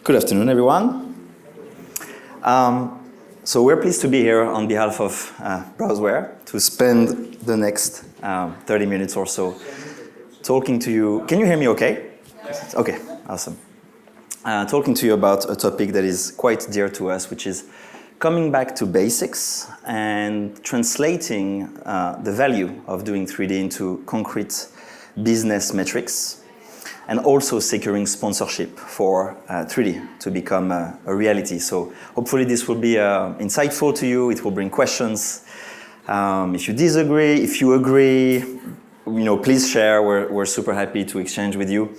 Good afternoon, everyone. So we're pleased to be here on behalf of Browseware to spend the next 30 minutes or so talking to you. Can you hear me okay? Yes. Okay, awesome. Talking to you about a topic that is quite dear to us, which is coming back to basics and translating the value of doing 3D into concrete business metrics, and also securing sponsorship for 3D to become a reality. So hopefully this will be insightful to you. It will bring questions. If you disagree, if you agree, please share. We're super happy to exchange with you.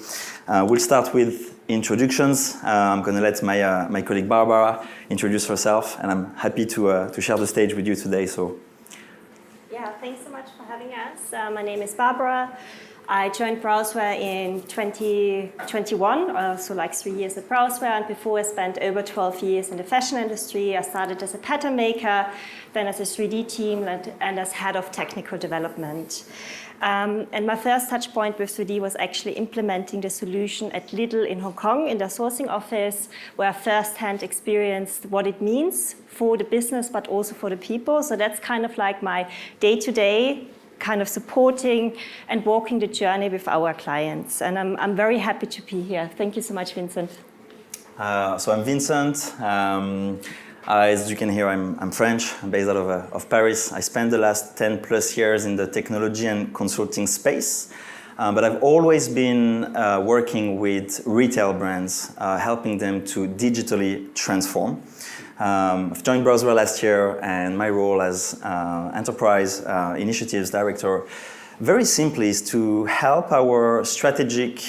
We'll start with introductions. I'm going to let my colleague Barbara introduce herself, and I'm happy to share the stage with you today. So, yeah, thanks so much for having us. My name is Barbara. I joined Browseware in 2021, so like 3 years at Browseware, and before I spent over 12 years in the fashion industry. I started as a pattern maker, then as a 3D team, and as head of technical development. And my first touch point with 3D was actually implementing the solution at Lidl in Hong Kong in their sourcing office, where I firsthand experienced what it means for the business, but also for the people. So that's kind of like my day-to-day kind of supporting and walking the journey with our clients. And I'm very happy to be here. Thank you so much, Vincent. So I'm Vincent. As you can hear, I'm French. I'm based out of Paris. I spent the last 10 plus years in the technology and consulting space. But I've always been working with retail brands, helping them to digitally transform. I've joined Browseware last year, and my role as Enterprise Initiatives Director very simply is to help our strategic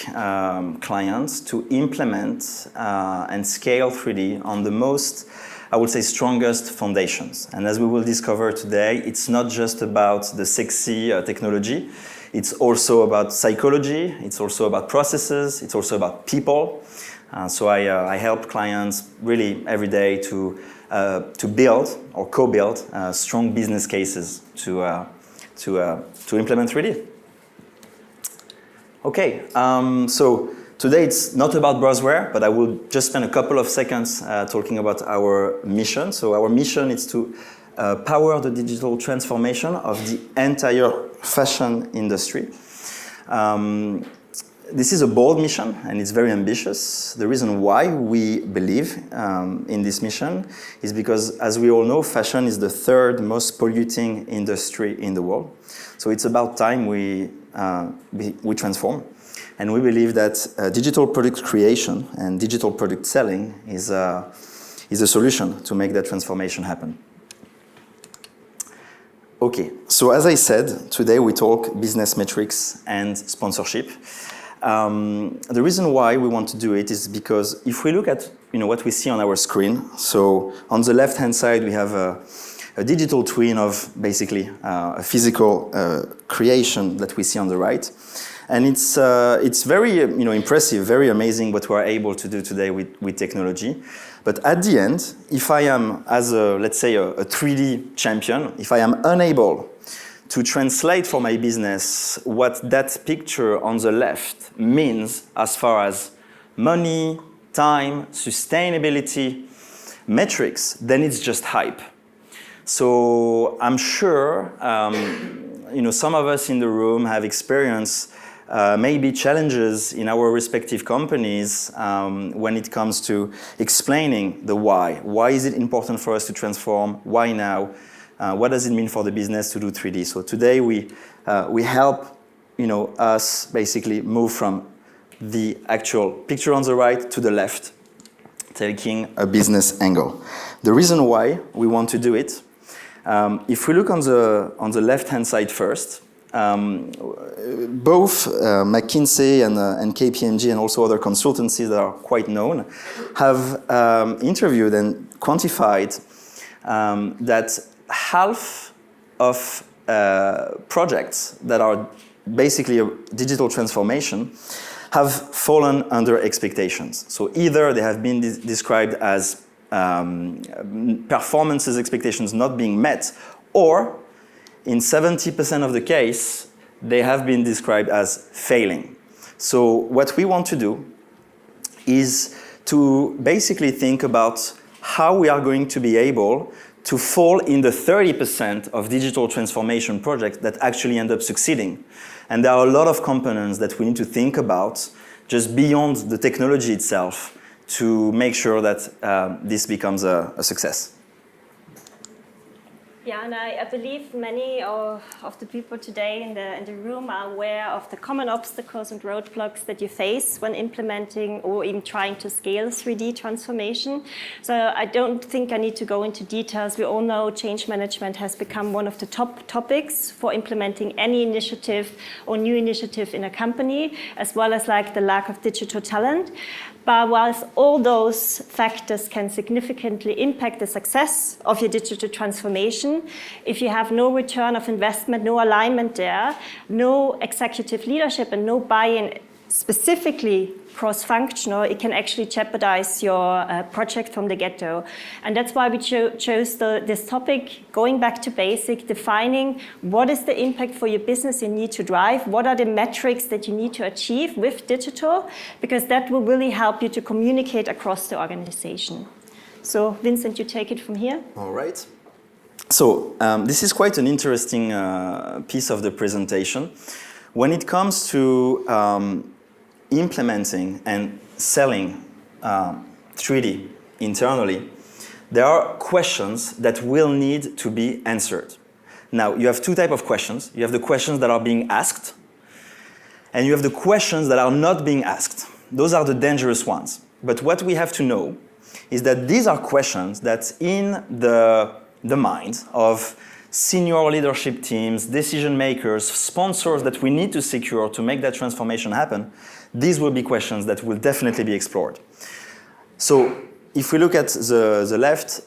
clients to implement and scale 3D on the most, I would say, strongest foundations. And as we will discover today, it's not just about the sexy technology. It's also about psychology. It's also about processes. It's also about people. So I help clients really every day to build or co-build strong business cases to implement 3D. Okay, so today it's not about Browseware, but I will just spend a couple of seconds talking about our mission. So our mission is to power the digital transformation of the entire fashion industry. This is a bold mission, and it's very ambitious. The reason why we believe in this mission is because, as we all know, fashion is the third most polluting industry in the world. So it's about time we transform. And we believe that digital product creation and digital product selling is a solution to make that transformation happen. Okay, so as I said, today we talk business metrics and sponsorship. The reason why we want to do it is because if we look at what we see on our screen, so on the left-hand side we have a digital twin of basically a physical creation that we see on the right, and it's very impressive, very amazing what we are able to do today with technology. But at the end, if I am, as let's say a 3D champion, if I am unable to translate for my business what that picture on the left means as far as money, time, sustainability, metrics, then it's just hype. So I'm sure some of us in the room have experienced maybe challenges in our respective companies when it comes to explaining the why. Why is it important for us to transform? Why now? What does it mean for the business to do 3D? So today we help us basically move from the actual picture on the right to the left, taking a business angle. The reason why we want to do it, if we look on the left-hand side first, both McKinsey and KPMG and also other consultancies that are quite known have interviewed and quantified that half of projects that are basically a digital transformation have fallen under expectations. So either they have been described as performances expectations not being met, or in 70% of the case, they have been described as failing. So what we want to do is to basically think about how we are going to be able to fall in the 30% of digital transformation projects that actually end up succeeding. And there are a lot of components that we need to think about just beyond the technology itself to make sure that this becomes a success. Yeah, and I believe many of the people today in the room are aware of the common obstacles and roadblocks that you face when implementing or even trying to scale 3D transformation. So I don't think I need to go into details. We all know change management has become one of the top topics for implementing any initiative or new initiative in a company, as well as like the lack of digital talent. But whilst all those factors can significantly impact the success of your digital transformation, if you have no return of investment, no alignment there, no executive leadership and no buy-in specifically cross-functional, it can actually jeopardize your project from the get-go. And that's why we chose this topic, going back to basic, defining what is the impact for your business you need to drive, what are the metrics that you need to achieve with digital, because that will really help you to communicate across the organization. So Vincent, you take it from here. All right. So this is quite an interesting piece of the presentation. When it comes to implementing and selling 3D internally, there are questions that will need to be answered. Now, you have two types of questions. You have the questions that are being asked, and you have the questions that are not being asked. Those are the dangerous ones. But what we have to know is that these are questions that in the minds of senior leadership teams, decision makers, sponsors that we need to secure to make that transformation happen, these will be questions that will definitely be explored. So if we look at the left,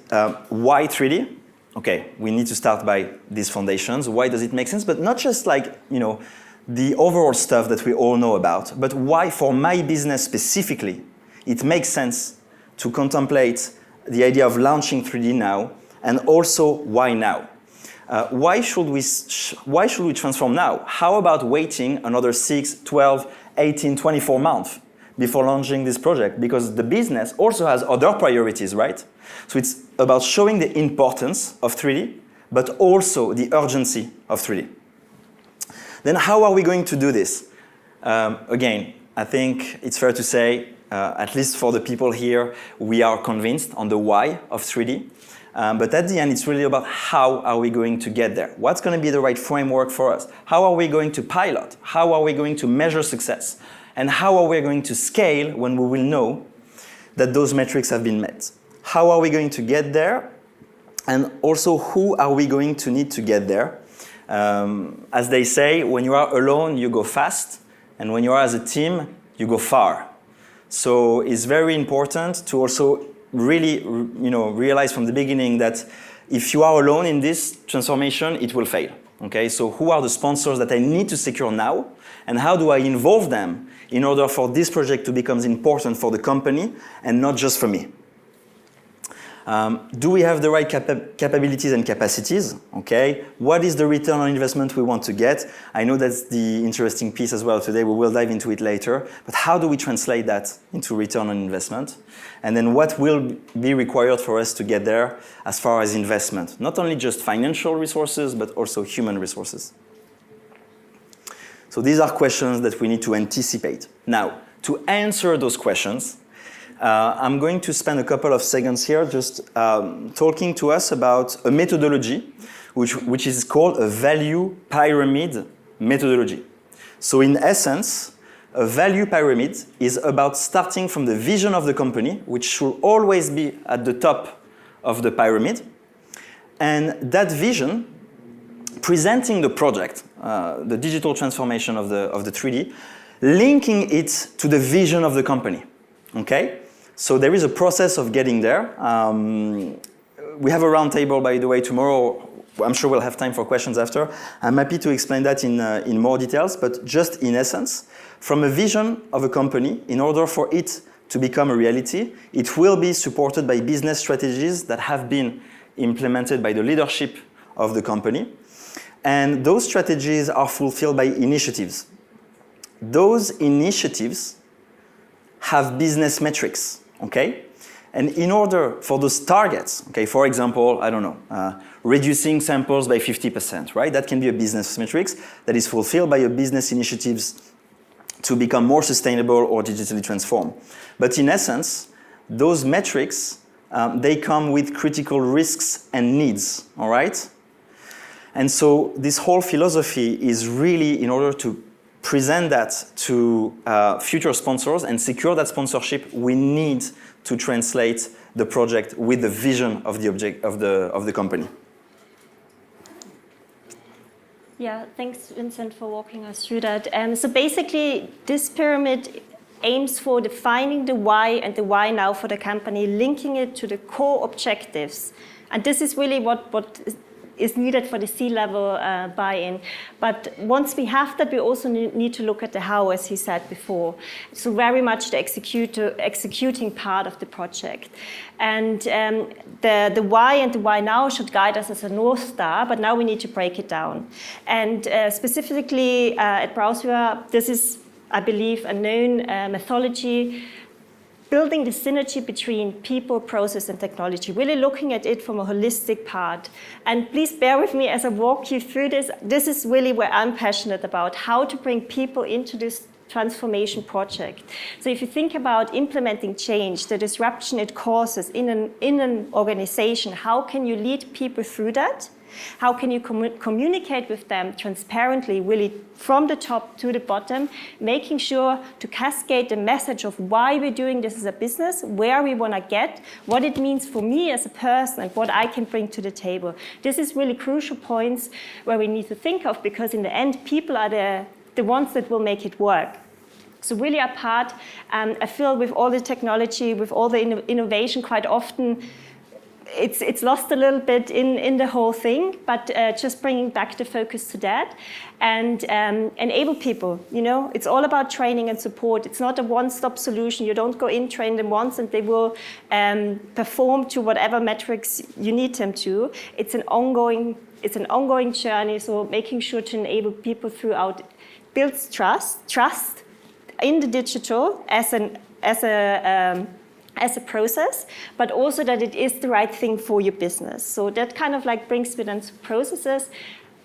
why 3D? Okay, we need to start by these foundations. Why does it make sense? But not just like, the overall stuff that we all know about, but why for my business specifically, it makes sense to contemplate the idea of launching 3D now, and also why now? Why should we transform now? How about waiting another 6, 12, 18, 24 months before launching this project? Because the business also has other priorities, right? So it's about showing the importance of 3D, but also the urgency of 3D. Then how are we going to do this? Again, I think it's fair to say, at least for the people here, we are convinced on the why of 3D. But at the end, it's really about how are we going to get there? What's going to be the right framework for us? How are we going to pilot? How are we going to measure success? And how are we going to scale when we will know that those metrics have been met? How are we going to get there? And also, who are we going to need to get there? As they say, when you are alone, you go fast. And when you are as a team, you go far. So it's very important to also really, realize from the beginning that if you are alone in this transformation, it will fail. Okay, so who are the sponsors that I need to secure now, and how do I involve them in order for this project to become important for the company and not just for me? Do we have the right capabilities and capacities? Okay, what is the return on investment we want to get? I know that's the interesting piece as well today. We will dive into it later. But how do we translate that into return on investment? And then what will be required for us to get there as far as investment? Not only just financial resources, but also human resources. So these are questions that we need to anticipate. Now, to answer those questions, I'm going to spend a couple of seconds here just talking to us about a methodology which is called a value pyramid methodology. So in essence, a value pyramid is about starting from the vision of the company, which should always be at the top of the pyramid, and that vision presenting the project, the digital transformation of the 3D, linking it to the vision of the company. Okay? So there is a process of getting there. We have a roundtable, by the way, tomorrow. I'm sure we'll have time for questions after. I'm happy to explain that in more details, but just in essence, from a vision of a company, in order for it to become a reality, it will be supported by business strategies that have been implemented by the leadership of the company. And those strategies are fulfilled by initiatives. Those initiatives have business metrics. okay? And in order for those targets, okay, for example, I don't know, reducing samples by 50%, right? That can be a business metrics that is fulfilled by your business initiatives to become more sustainable or digitally transformed. But in essence, those metrics, they come with critical risks and needs, all right? And so this whole philosophy is really in order to present that to future sponsors and secure that sponsorship, we need to translate the project with the vision of the object of the company. Yeah, thanks, Vincent, for walking us through that. So basically, this pyramid aims for defining the why and the why now for the company, linking it to the core objectives. And this is really what is needed for the C-level buy-in. But once we have that, we also need to look at the how, as he said before. So very much the executing part of the project. And the why and the why now should guide us as a North Star, but now we need to break it down. And specifically at Browseware, this is, I believe, a known methodology, building the synergy between people, process, and technology, really looking at it from a holistic part. And please bear with me as I walk you through this. This is really where I'm passionate about, how to bring people into this transformation project. So if you think about implementing change, the disruption it causes in an organization, how can you lead people through that? How can you communicate with them transparently, really from the top to the bottom, making sure to cascade the message of why we're doing this as a business, where we want to get, what it means for me as a person, and what I can bring to the table. This is really crucial points where we need to think of, because in the end, people are the ones that will make it work. So really a part, I feel with all the technology, with all the innovation, quite often, it's lost a little bit in the whole thing, but just bringing back the focus to that and enable people. You know, it's all about training and support. It's not a one-stop solution. You don't go in, train them once, and they will perform to whatever metrics you need them to. It's an ongoing journey. So making sure to enable people throughout builds trust in the digital as a process, but also that it is the right thing for your business. So that kind of like brings me then to processes.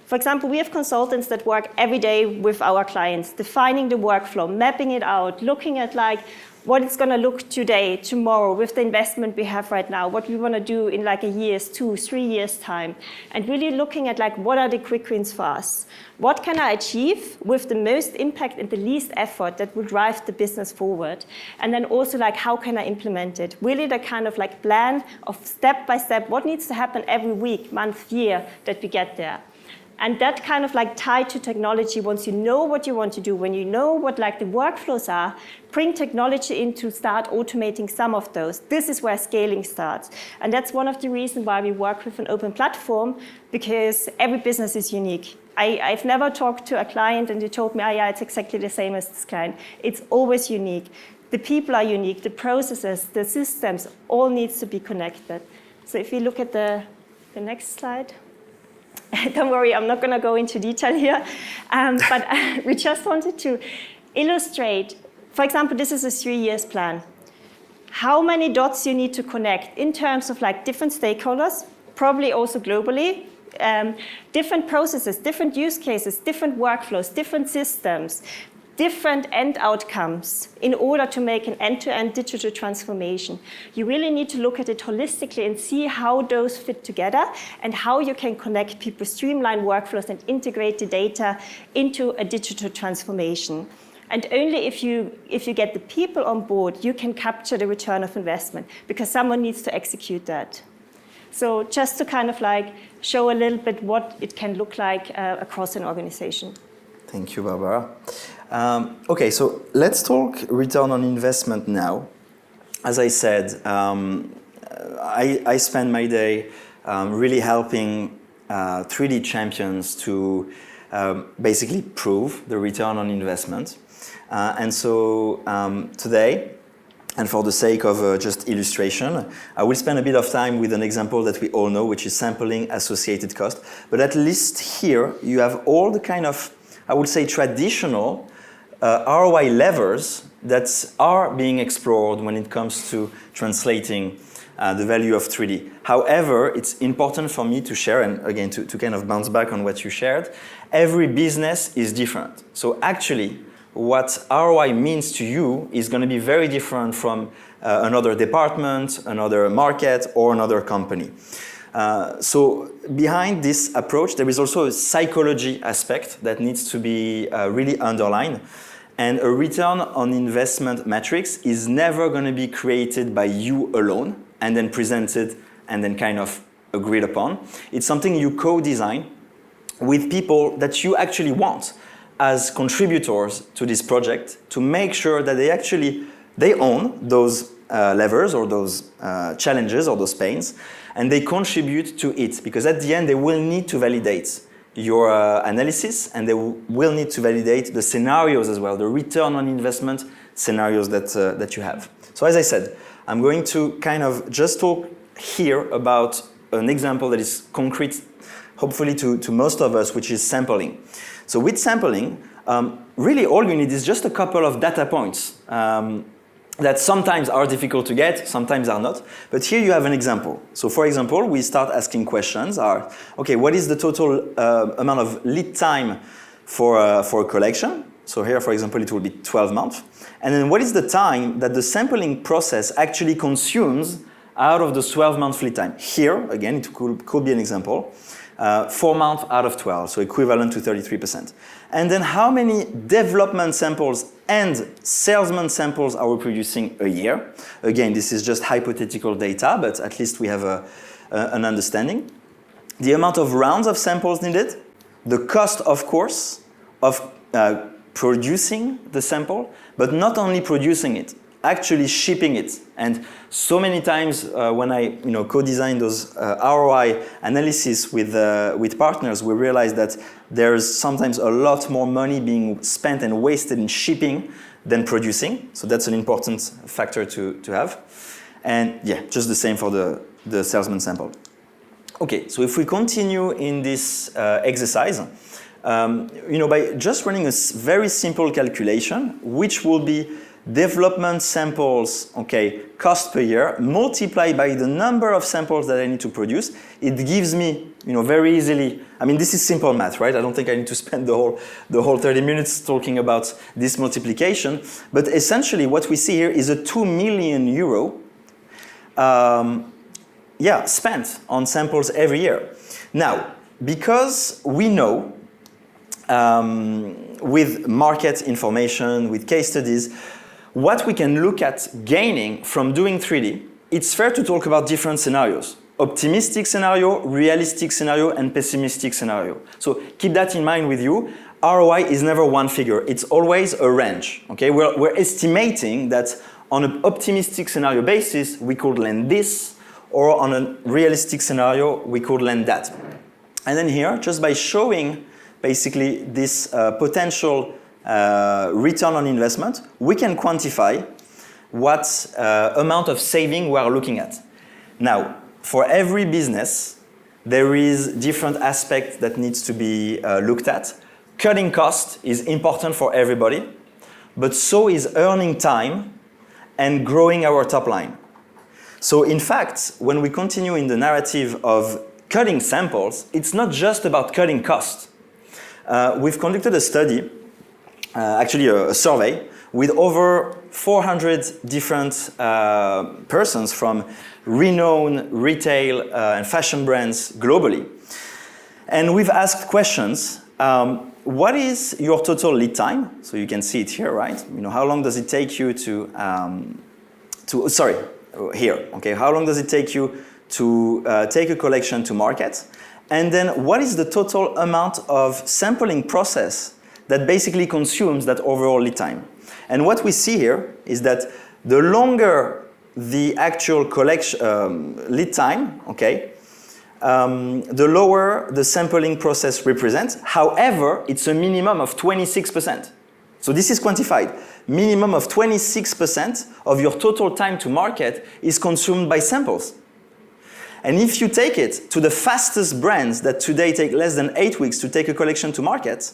For example, we have consultants that work every day with our clients, defining the workflow, mapping it out, looking at like what it's going to look today, tomorrow, with the investment we have right now, what we want to do in like a year's, 2-3 years time, and really looking at like what are the quick wins for us? What can I achieve with the most impact and the least effort that will drive the business forward? And then also like how can I implement it? Really the kind of like plan of step by step, what needs to happen every week, month, year that we get there. And that kind of like tied to technology, once you know what you want to do, when you know what like the workflows are, bring technology in to start automating some of those. This is where scaling starts. And that's one of the reasons why we work with an open platform, because every business is unique. I've never talked to a client and they told me, oh yeah, it's exactly the same as this client. It's always unique. The people are unique, the processes, the systems, all needs to be connected. So if you look at the next slide. Don't worry, I'm not going to go into detail here, but we just wanted to illustrate, for example, this is a 3-year plan. How many dots you need to connect in terms of like different stakeholders, probably also globally, different processes, different use cases, different workflows, different systems, different end outcomes in order to make an end-to-end digital transformation. You really need to look at it holistically and see how those fit together and how you can connect people, streamline workflows, and integrate the data into a digital transformation. And only if you get the people on board, you can capture the return of investment, because someone needs to execute that. So just to kind of like show a little bit what it can look like across an organization. Thank you, Barbara. Okay, so let's talk return on investment now. As I said, I spend my day really helping 3D champions to basically prove the return on investment. And so today, and for the sake of just illustration, I will spend a bit of time with an example that we all know, which is sampling associated cost. But at least here, you have all the kind of, I would say, traditional ROI levers that are being explored when it comes to translating the value of 3D. However, it's important for me to share, and again, to kind of bounce back on what you shared, every business is different. So actually, what ROI means to you is going to be very different from another department, another market, or another company. So behind this approach, there is also a psychology aspect that needs to be really underlined. And a return on investment matrix is never going to be created by you alone and then presented and then kind of agreed upon. It's something you co-design with people that you actually want as contributors to this project to make sure that they own those levers or those challenges or those pains, and they contribute to it, because at the end they will need to validate your analysis, and they will need to validate the scenarios as well, the return on investment scenarios that you have. So as I said, I'm going to kind of just talk here about an example that is concrete, hopefully to most of us, which is sampling. So with sampling, really all you need is just a couple of data points that sometimes are difficult to get, sometimes are not. But here you have an example. So for example, we start asking questions okay, what is the total amount of lead time for a collection? So here, for example, it will be 12 months. And then what is the time that the sampling process actually consumes out of the 12-month lead time? Here, again, it could be an example. 4 months out of 12, so equivalent to 33%. And then how many development samples and salesman samples are we producing a year? Again, this is just hypothetical data, but at least we have an understanding. The amount of rounds of samples needed, the cost, of course, of producing the sample, but not only producing it, actually shipping it. And so many times when I co-design those ROI analysis with partners, we realize that there's sometimes a lot more money being spent and wasted in shipping than producing. So that's an important factor to have. And yeah, just the same for the salesman sample. Okay, so if we continue in this exercise, by just running a very simple calculation, which will be development samples, okay, cost per year, multiplied by the number of samples that I need to produce, it gives me, very easily, I mean, this is simple math, right? I don't think I need to spend the whole 30 minutes talking about this multiplication, but essentially what we see here is a 2 million euro spent on samples every year. Now, because we know with market information, with case studies, what we can look at gaining from doing 3D, it's fair to talk about different scenarios. Optimistic scenario, realistic scenario, and pessimistic scenario. So keep that in mind with you. ROI is never one figure. It's always a range. Okay? We're estimating that on an optimistic scenario basis, we could land this, or on a realistic scenario, we could land that. And then here, just by showing basically this potential return on investment, we can quantify what amount of saving we are looking at. Now, for every business, there is different aspects that needs to be looked at. Cutting cost is important for everybody, but so is earning time and growing our top line. So in fact, when we continue in the narrative of cutting samples, it's not just about cutting cost. We've conducted a study, actually a survey, with over 400 different persons from renowned retail and fashion brands globally. And we've asked questions, what is your total lead time? So you can see it here, right? How long does it take you here, okay? How long does it take you to take a collection to market? And then what is the total amount of sampling process that basically consumes that overall lead time? And what we see here is that the longer the actual collection lead time, okay, the lower the sampling process represents. However, it's a minimum of 26%. So this is quantified. Minimum of 26% of your total time to market is consumed by samples. And if you take it to the fastest brands that today take less than 8 weeks to take a collection to market,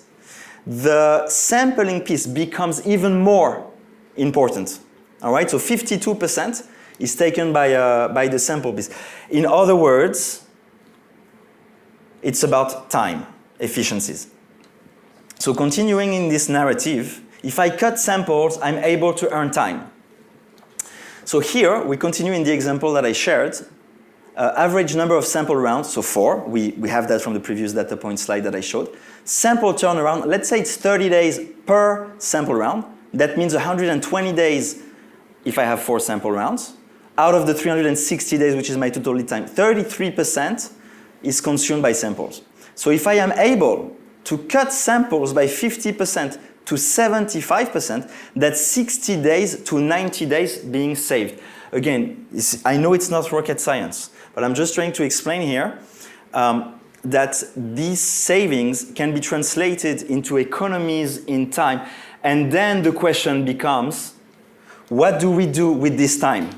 the sampling piece becomes even more important. All right, so 52% is taken by the sample piece. In other words, it's about time, efficiencies. So continuing in this narrative, if I cut samples, I'm able to earn time. So here, we continue in the example that I shared. Average number of sample rounds, so 4. We have that from the previous data point slide that I showed. Sample turnaround, let's say it's 30 days per sample round. That means 120 days if I have 4 sample rounds. Out of the 360 days, which is my total lead time, 33% is consumed by samples. So if I am able to cut samples by 50% to 75%, that's 60 days to 90 days being saved. Again, I know it's not rocket science, but I'm just trying to explain here that these savings can be translated into economies in time. And then the question becomes, what do we do with this time?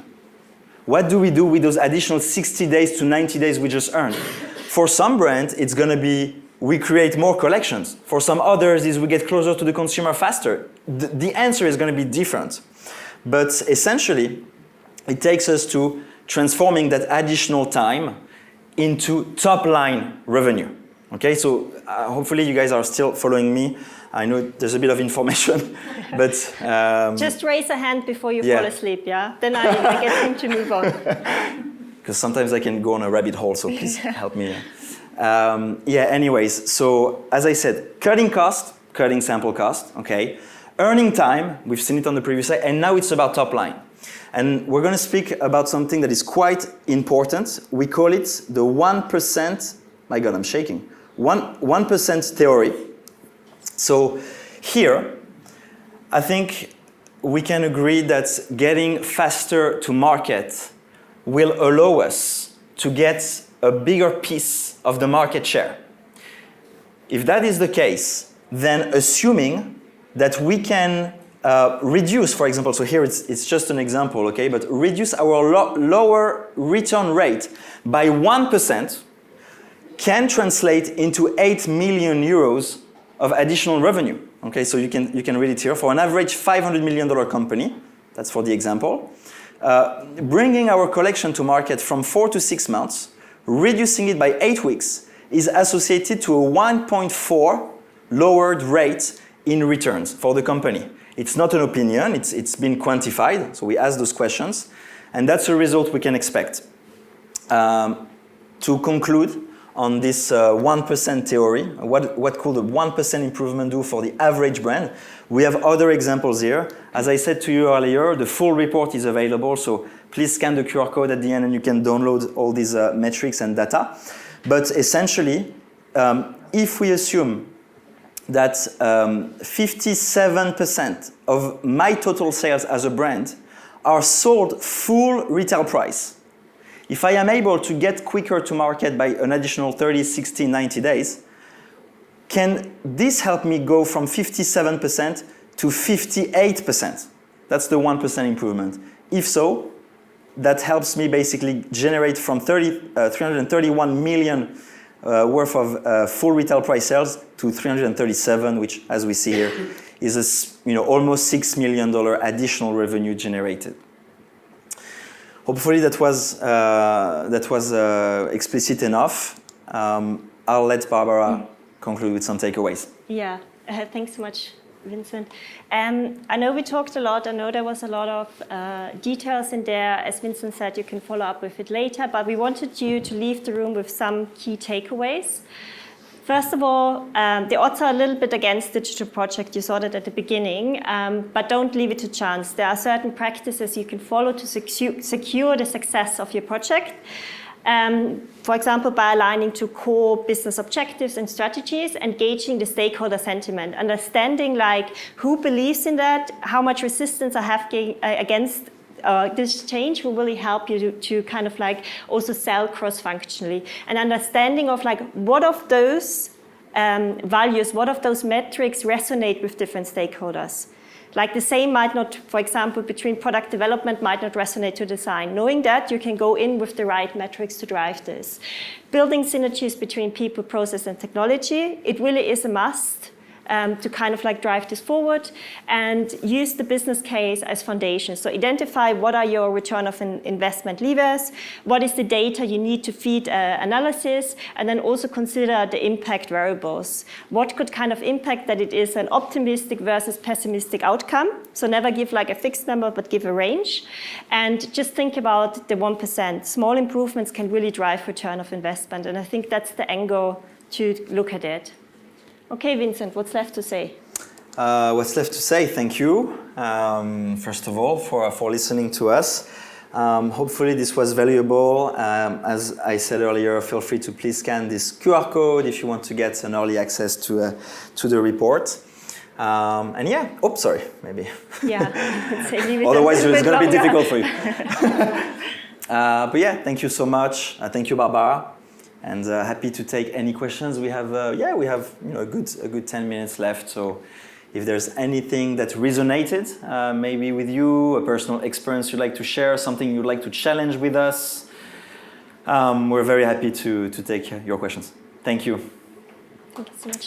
What do we do with those additional 60 days to 90 days we just earned? For some brands, it's going to be we create more collections. For some others, is we get closer to the consumer faster. The answer is going to be different. But essentially, it takes us to transforming that additional time into top-line revenue. Okay, so hopefully you guys are still following me. I know there's a bit of information, but... just raise a hand before you fall asleep, yeah? Then I get him to move on. Because sometimes I can go on a rabbit hole, so please help me. Anyways, so as I said, cutting cost, cutting sample cost, okay? Earning time, we've seen it on the previous slide, and now it's about top line. And we're going to speak about something that is quite important. We call it the 1%, my God, I'm shaking, 1% theory. So here, I think we can agree that getting faster to market will allow us to get a bigger piece of the market share. If that is the case, then assuming that we can reduce, for example, so here it's just an example, okay, but reduce our lower return rate by 1% can translate into 8 million euros of additional revenue. Okay, so you can read it here. For an average $500 million company, that's for the example, bringing our collection to market from 4 to 6 months, reducing it by 8 weeks, is associated to a 1.4 lowered rate in returns for the company. It's not an opinion, it's been quantified, so we ask those questions, and that's a result we can expect. To conclude on this 1% theory, what could a 1% improvement do for the average brand? We have other examples here. As I said to you earlier, the full report is available, so please scan the QR code at the end and you can download all these metrics and data. But essentially, if we assume that 57% of my total sales as a brand are sold full retail price, if I am able to get quicker to market by an additional 30, 60, 90 days, can this help me go from 57% to 58%? That's the 1% improvement. If so, that helps me basically generate from 331 million worth of full retail price sales to 337, which, as we see here, is almost $6 million additional revenue generated. Hopefully that was explicit enough. I'll let Barbara conclude with some takeaways. Yeah, thanks so much, Vincent. I know we talked a lot. I know there was a lot of details in there. As Vincent said, you can follow up with it later, but we wanted you to leave the room with some key takeaways. First of all, the odds are a little bit against digital project. You saw that at the beginning, but don't leave it to chance. There are certain practices you can follow to secure the success of your project. For example, by aligning to core business objectives and strategies, engaging the stakeholder sentiment, understanding like who believes in that, how much resistance I have against this change will really help you to kind of like also sell cross-functionally, and understanding of like what of those values, what of those metrics resonate with different stakeholders. Like the same might not, for example, between product development might not resonate to design. Knowing that, you can go in with the right metrics to drive this. Building synergies between people, process, and technology, it really is a must. to kind of like drive this forward, and use the business case as foundation. So identify what are your return of investment levers, what is the data you need to feed analysis, and then also consider the impact variables. What could kind of impact that it is an optimistic versus pessimistic outcome. So never give like a fixed number, but give a range. And just think about the 1%. Small improvements can really drive return of investment. And I think that's the angle to look at it. Okay, Vincent, what's left to say? What's left to say? Thank you, first of all, for listening to us. Hopefully this was valuable. As I said earlier, feel free to please scan this QR code if you want to get an early access to the report. And yeah, sorry, maybe. Yeah, otherwise it's going to be difficult for you. But yeah, thank you so much. Thank you, Barbara. And happy to take any questions. We have a good 10 minutes left. So if there's anything that resonated, maybe with you, a personal experience you'd like to share, something you'd like to challenge with us, we're very happy to take your questions. Thank you. Thank you so much.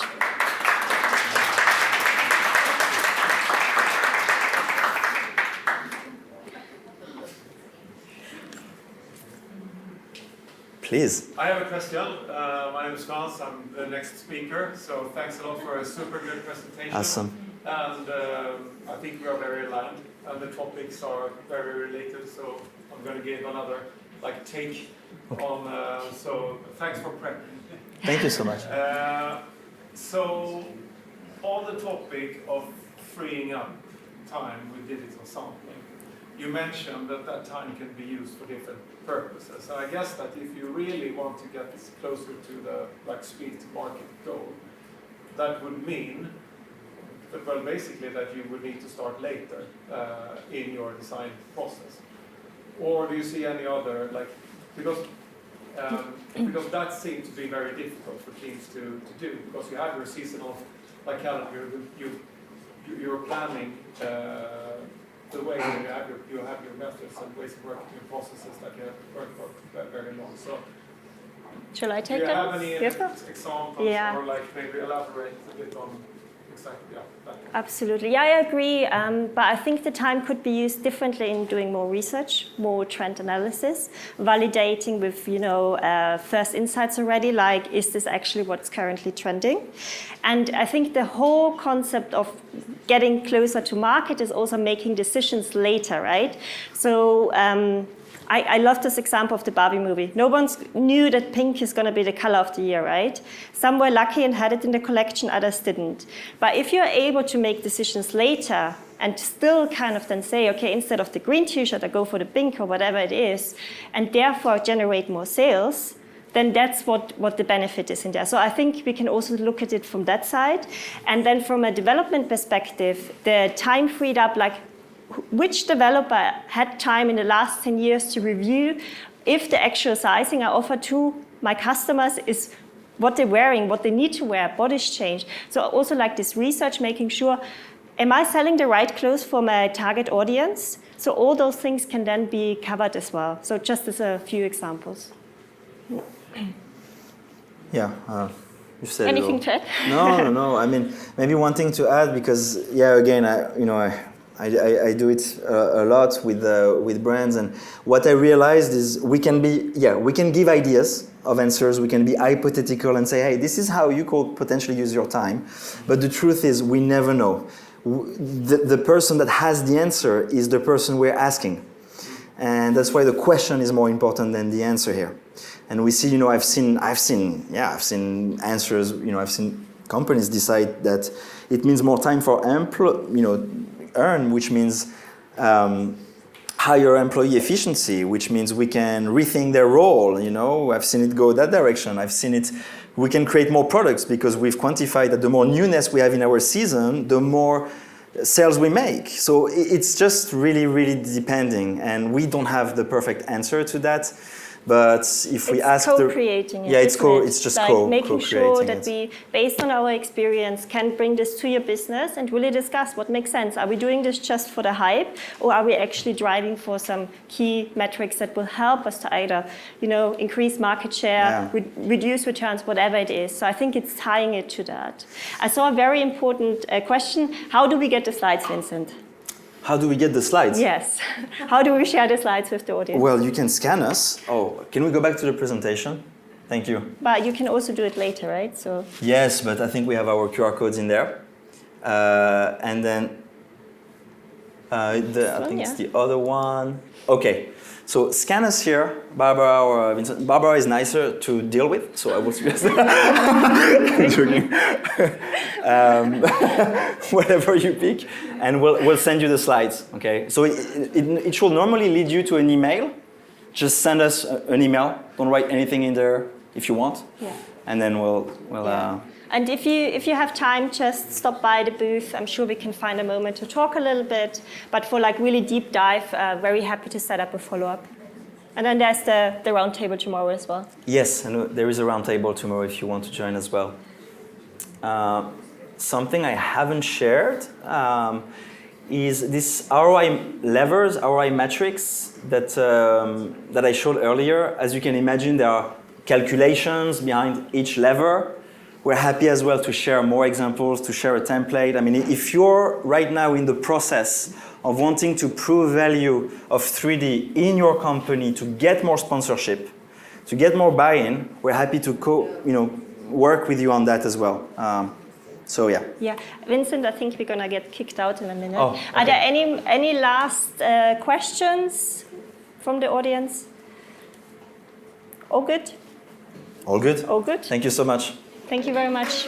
Please. I have a question. My name is Frans. I'm the next speaker. So thanks a lot for a super good presentation. Awesome. And I think we are very aligned, and the topics are very related. So I'm going to give another take on. So thanks for prepping. Thank you so much. So on the topic of freeing up time with digital sampling, you mentioned that time can be used for different purposes. And I guess that if you really want to get closer to the speed to market goal, that would mean that, basically that you would need to start later in your design process. Or do you see any other, because that seems to be very difficult for teams to do, because you have your seasonal calendar, you're planning the way you have your methods and ways of working, your processes that you have worked for very long. So, shall I take that? Do you have any examples, or maybe elaborate a bit on exactly that? Absolutely, yeah, I agree. But I think the time could be used differently in doing more research, more trend analysis, validating with first insights already. Is this actually what's currently trending? And I think the whole concept of getting closer to market is also making decisions later, right? So I love this example of the Barbie movie. No one knew that pink is going to be the color of the year, right? Some were lucky and had it in the collection, others didn't. But if you're able to make decisions later and still kind of then say, okay, instead of the green t-shirt, I go for the pink or whatever it is, and therefore generate more sales, then that's what the benefit is in there. So I think we can also look at it from that side. And then from a development perspective, the time freed up, which developer had time in the last 10 years to review if the actual sizing I offer to my customers is what they're wearing, what they need to wear, bodies change. So also this research, making sure, am I selling the right clothes for my target audience? So all those things can then be covered as well. So just as a few examples. Yeah, you said anything to add? No. I mean, maybe one thing to add, because again, I do it a lot with brands, and what I realized is we can give ideas of answers, we can be hypothetical and say, hey, this is how you could potentially use your time, but the truth is we never know. The person that has the answer is the person we're asking, and that's why the question is more important than the answer here. And we see, I've seen answers, I've seen companies decide that it means more time for earn, which means higher employee efficiency, which means we can rethink their role. I've seen it go that direction. I've seen it. We can create more products because we've quantified that the more newness we have in our season, the more sales we make. So it's just really, really depending, and we don't have the perfect answer to that. But if we ask co-creating yeah, it's just like making sure that it. we, based on our experience, can bring this to your business and really discuss what makes sense. Are we doing this just for the hype, or are we actually driving for some key metrics that will help us to either, increase market share, reduce returns, whatever it is. So I think it's tying it to that. I saw a very important question. How do we get the slides, Vincent? How do we get the slides? Yes. How do we share the slides with the audience? Well, you can scan us. Oh, can we go back to the presentation? Thank you. But you can also do it later, right? So. Yes, but I think we have our QR codes in there. And then I think it's the other one. Okay. So scan us here, Barbara or Vincent. Barbara is nicer to deal with, so I will suggest joking. Whatever you pick, and we'll send you the slides. Okay. So it should normally lead you to an email. Just send us an email. Don't write anything in there if you want. Yeah. And then we'll. Yeah. And if you have time, just stop by the booth. I'm sure we can find a moment to talk a little bit. But for like really deep dive, very happy to set up a follow-up. And then there's the roundtable tomorrow as well. Yes, and there is a roundtable tomorrow if you want to join as well. Something I haven't shared is this ROI levers, ROI metrics that I showed earlier. As you can imagine, there are calculations behind each lever. We're happy as well to share more examples, to share a template. I mean, if you're right now in the process of wanting to prove value of 3D in your company to get more sponsorship, to get more buy-in, we're happy to work with you on that as well. So yeah. Yeah, Vincent, I think we're gonna get kicked out in a minute. Oh, okay. Are there any last questions from the audience? All good? All good? All good. Thank you so much. Thank you very much.